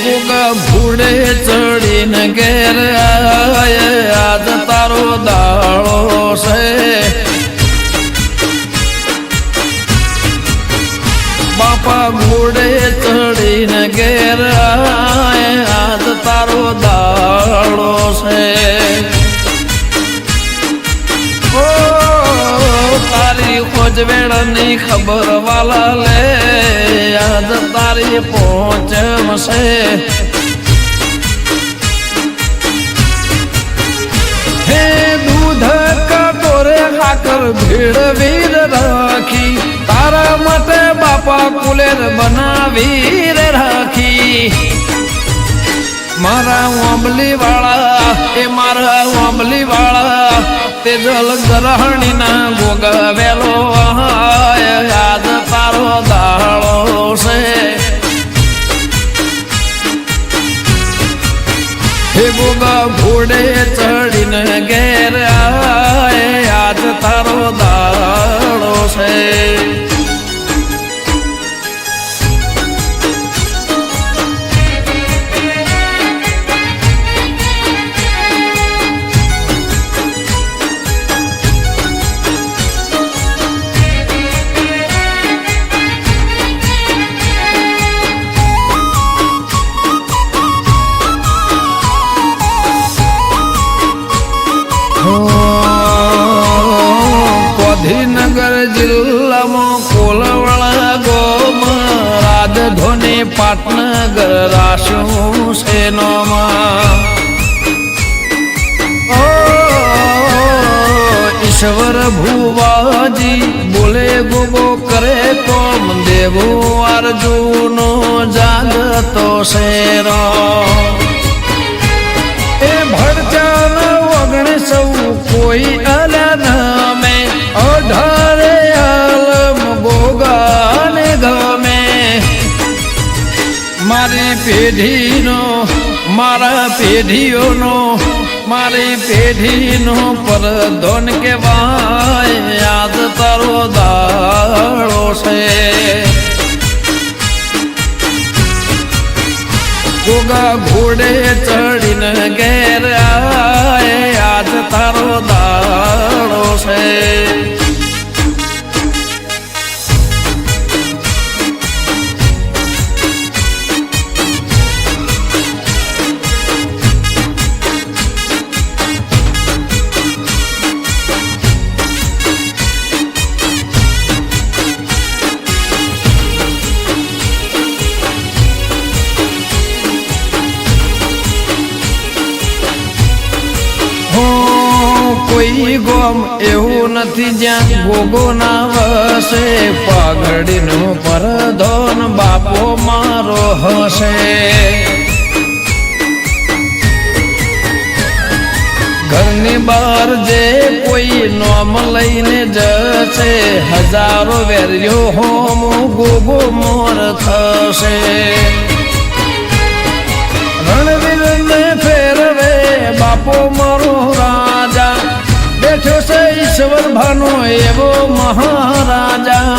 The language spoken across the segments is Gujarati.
ગોગા ભૂડે ચડીને ઘેર આજ તારો દાળો છે બાપા ઘોડે ચડીને ઘેર આજ તારો દાળો છે તારી ખોજવેળની ખબર વાલા લે આજ તારી પહોંચમશે હે દૂધ કટોરે હાકર ભીડ વીર રાખી તારા માટે બાપા કુલેર બનાવી રાખી મારા ઓંબલી વાળા એ મારા ઓંબલી વાળા તે જલ ગ્રહણી ના ગોગવેલો યાદ તારો દાળો છે હે ગોગા ઘોડે ચડીને ઘેર યાદ તારો દાળો છે ગાંધીનગર જિલ્લામાં કોલવણા ગોમ રાજધોની પાટનગર રાશું સેનોમાં ઈશ્વર ભુવાજી બોલે ગોગો કરે કોમ દેવો અર્જુનો જાગતો શેરો એ ભડચાન વગણે સૌ કોઈ અલ્યા નમે અઢારે આલમ ગોગાને ગમે મારી પેઢીનો મારા પેઢીઓનો મારી પેઢીનો પરધોન કહેવાય યાદ તારો દાળો છે ગોગા ઘોડે ચડીને ઘેર યાદ તારો દાળો છે કોઈ ગોમ એવું નથી જ્યાં ગોગો ના વસે પાઘડીનો પરધોન બાપો મારો હશે ઘરની બહાર જે કોઈ નોમ લઈને જશે હજારો વેર્યો હોમ ગોગો મોર થશે રણવીરને ફેરવે બાપો મારો રાજા બેઠો છે ઈશ્વર ભાનો એવો મહારાજા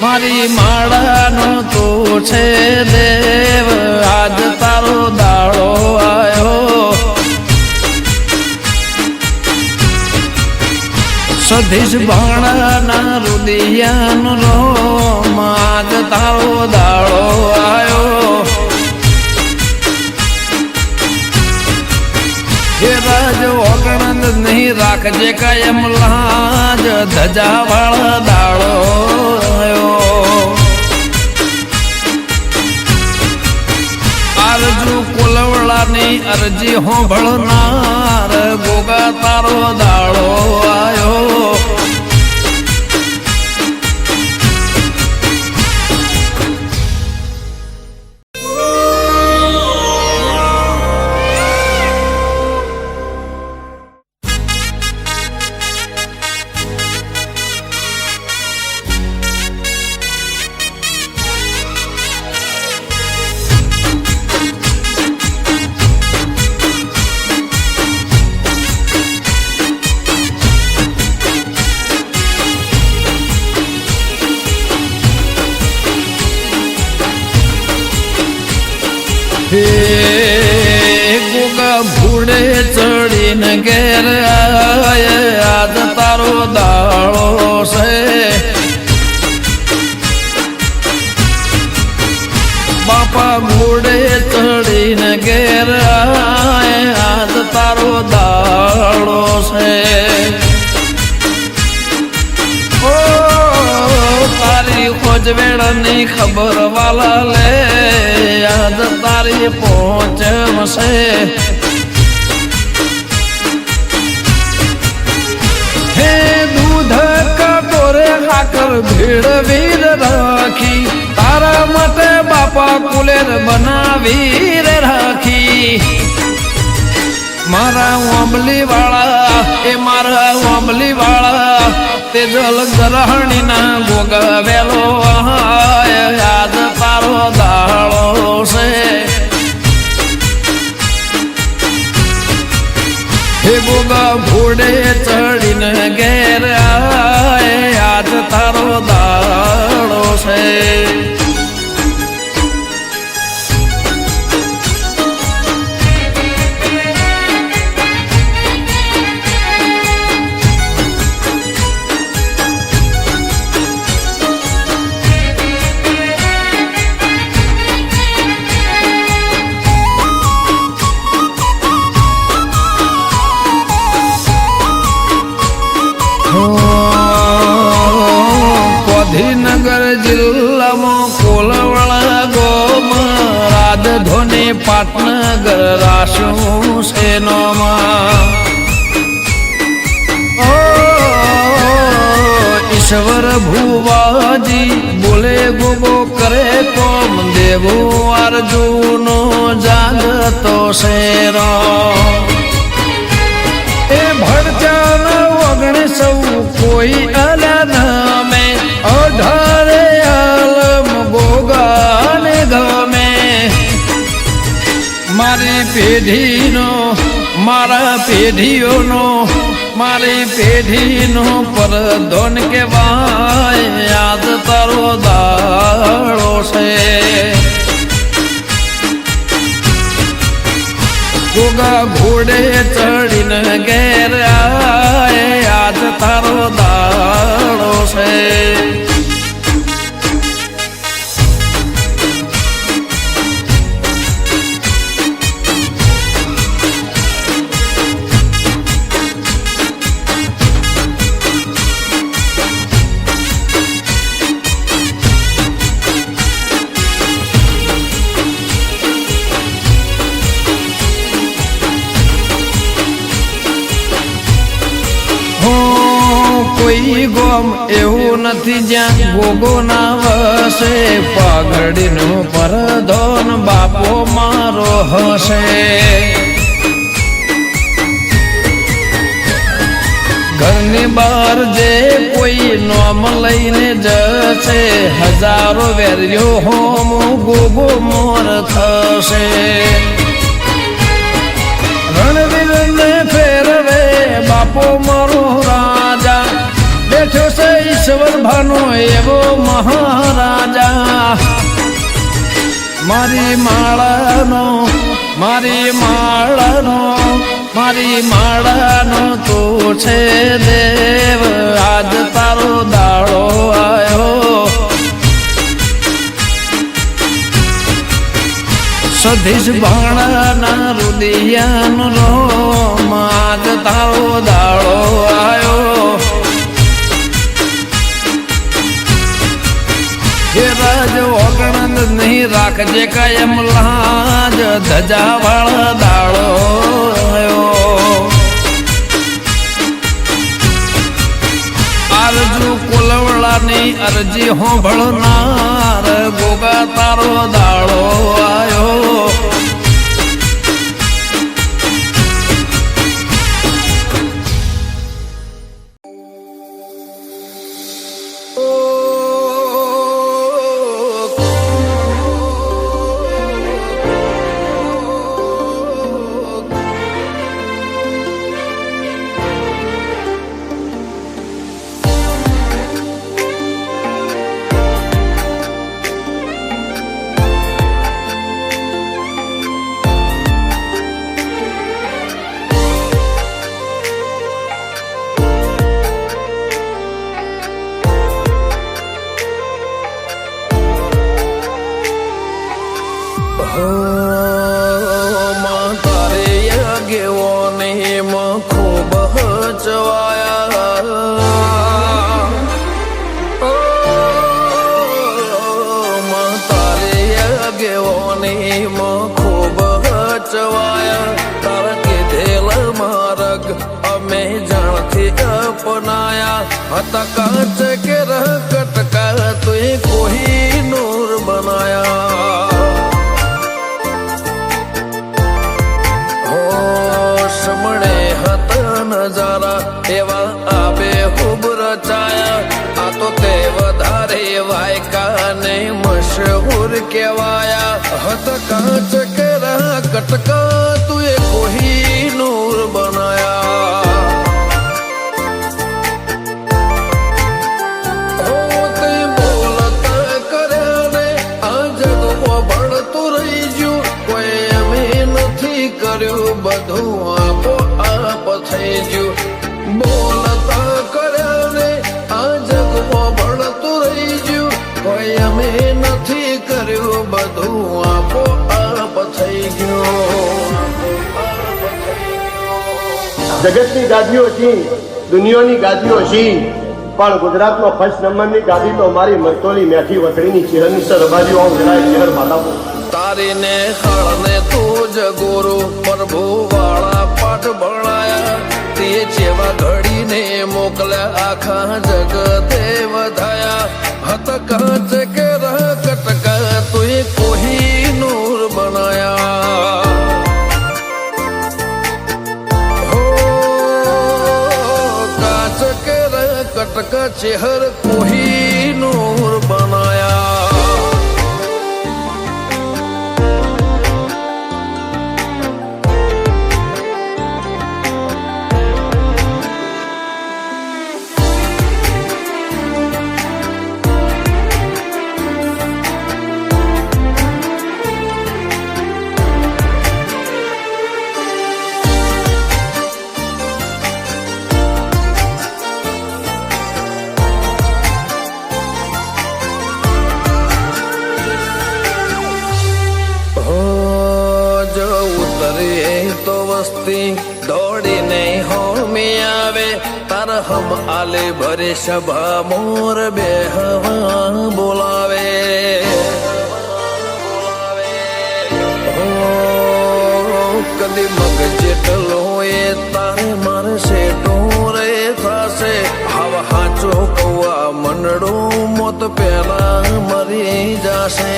મારી માળાનો તો છે દેવ આજ તારો દાળો આવ્યો સધીશ ભાણાના રુદિયાનો રોમ આજ તારો દાળો આવ્યો હે રાજ ઓગણંદ નહીં રાખજે કાયમ લાજ ધજા વાળા દાળો આરજુ કોલવડાની અરજી હોંભળનાર ગોગા તારો દાળો આવ્યો હે ગોગા ભૂડે ચડીને ઘેર આજ તારો દાળો છે બાપા ઘોડે ચડીને ઘેર આજ તારો દાળો છે ઓ તારી ખોજવેળની ખબર વાલા લે આજ તારી પહોંચશે હે દૂધ કટોરે હાકર ભીડ વીર રાખી તારા માટે બાપા કુલેર બનાવી રે રાખી મારા ઓંબલી વાળા એ મારા ઓંબલી વાળા તે જલ ગ્રહણી ના ગોગવેલો યાદ તારો દાળો છે હે ગોગા ઘોડે ચડીને ઘેર યાદ તારો દાળો છે ગાંધીનગર જિલ્લામાં કોલવડા ગોમ રાજધોની પાટનગર રાશું સેનોમાં ઈશ્વર ભુવાજી બોલે ગોગો કરે કોમ દેવો અર્જુનો જાગતો શેરો એ ભડચાન વગણે સૌ કોઈ અલના મેં 18 આલમ ગોગાને ગમે મારી પેઢીનો મારા પેઢીઓનો મારી પેઢીનો પરધોન કહેવાય યાદ તારો દાળો છે ગોગા ઘોડે ચડીને ઘેર યાદ તારો દાળો છે કોઈ ગોમ એવું નથી જ્યાં ગોગો ના વસે પાઘડીનો પરધોન બાપો મારો હશે ઘરની બહાર જે કોઈ નોમ લઈને જશે હજારો વેર્યો હોમ ગોગો મોર થશે રણવીરને ફેરવે બાપો મારો રાજા બેઠો છે ઈશ્વર ભાનો એવો મહારાજા મારી માળાનો મારી માળાનો મારી માળાનો તો છે દેવ આજ તારો દાળો આવ્યો સધીશ ભાણાના રુદિયાનો રોમ આજ તારો દાળો આવ્યો હે રાજ ઓગણંદ નહીં રાખજે કાયમ લાજ ધજા વાળા દાળો આરજુ કોલવડાની અરજી હોંભળનાર ગોગા તારો દાળો આવ્યો अपनाया हता कांच के रह कटका तुए कोही नूर बनाया हो समणे हता नजारा एवा आबे खूब रचाया आ तो ते वधारे वायका ने मशहूर केवाया हत कांच के रह कटका तुए कोही नूर बनाया બધું આપો આપ થઈ ગયું બોલતા કર્યા ને આ જગમાં ભળતું રહી ગયું કોઈ અમે નથી કર્યું બધું આપો આપ થઈ ગયું જગતની ગાદીઓ છી દુનિયાની ગાદીઓ છી પણ ગુજરાતમાં ફર્સ્ટ નંબરની ગાદી તો મારી મરતોલી મેઠી વસડીની ચિહરની સરબાજીઓ આવું જણાય શહેર માતાપુર તારીને હળને તું જ ગુરુ પ્રભુ વાળા પાઠ ભણાયા તે જેવા ઘડીને મોકલ્યા આખા જગતે વધાયા હત કાંચ કે રહ કટકા તુએ કોહી નૂર બનાયા હો કાંચ કે રહ કટકા ચેહર કોહી નૂર બનાયા તો વસ્તી દોડીને હોમી આવે તાર હમ આલે ભરે સભા મોર બે હવા બોલાવે કદી મગ જેટલો એ તારે મારે સેટો રે થશે હવા હાચો કૌવા મંડળું મોત પેલા મરી જાશે